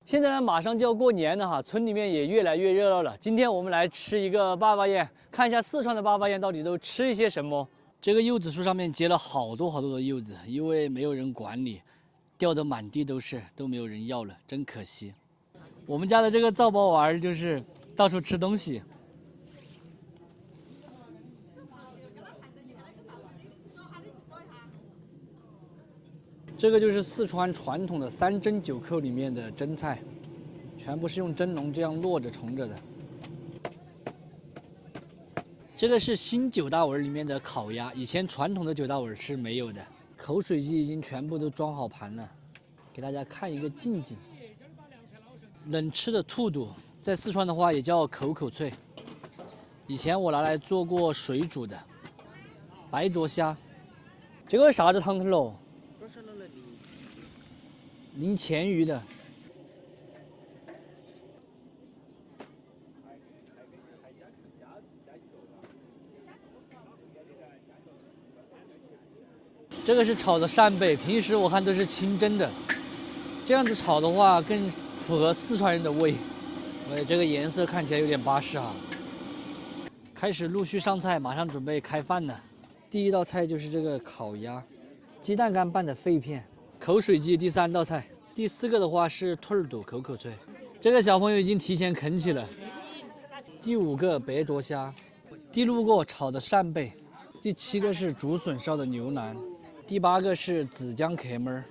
现在呢，马上就要过年了哈，村里面也越来越热闹了。今天我们来吃一个粑粑宴，看一下四川的粑粑宴到底都吃一些什么。这个柚子树上面结了好多的柚子，因为没有人管理，掉得满地都是，都没有人要了，真可惜。我们家的这个灶包丸就是到处吃东西。 这个就是四川传统的3蒸9扣里面的蒸菜，全部是用蒸笼这样摞着重着的。这个是新9大碗里面的烤鸭，以前传统的9大碗是没有的。口水鸡已经全部都装好盘了，给大家看一个近景。冷吃的兔肚，在四川的话也叫口口脆，以前我拿来做过水煮的。白灼虾，这个是啥子汤头喽？ 淋黔鱼的，这个是炒的扇贝，平时我看都是清蒸的，这样子炒的话更符合四川人的胃。这个颜色看起来有点巴适哈。开始陆续上菜，马上准备开饭了。第一道菜就是这个烤鸭，鸡蛋干拌的肺片。 口水鸡第3道菜，第4个的话是兔肚口口脆，这个小朋友已经提前啃起了。第5个白灼虾，第6个炒的扇贝，第7个是竹笋烧的牛腩，第8个是紫姜壳焇儿，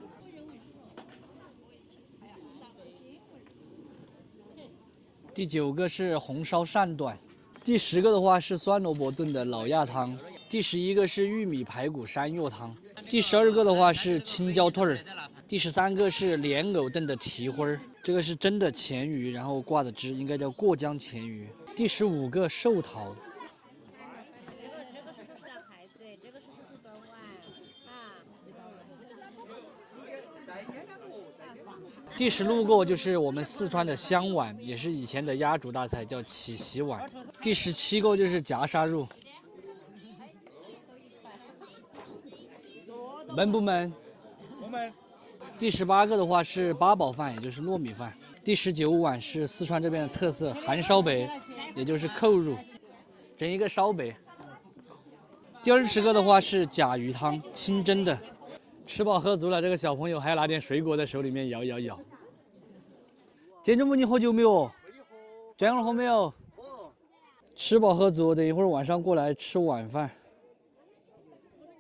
第9个是红烧扇段，第10个的话是酸萝卜炖的老鸭汤，第11个是玉米排骨山药汤。 第12个的话是青椒兔儿，第13个是莲藕炖的蹄花儿，这个是蒸的黔鱼，然后挂的汁，应该叫过江黔鱼。第15个寿桃。这个是不是台子？这个是不是端碗啊？第16个就是我们四川的香碗，也是以前的压轴大菜，叫起洗碗。第17个就是夹沙肉。 焖不焖？不焖。第18个的话是八宝饭，也就是糯米饭。第19碗是四川这边的特色韩烧白，也就是扣肉，整一个烧白。第20个的话是甲鱼汤，清蒸的。吃饱喝足了，这个小朋友还要拿点水果在手里面摇摇摇。建筑母，你喝酒没有？这样喝没有？吃饱喝足，等一会儿晚上过来吃晚饭。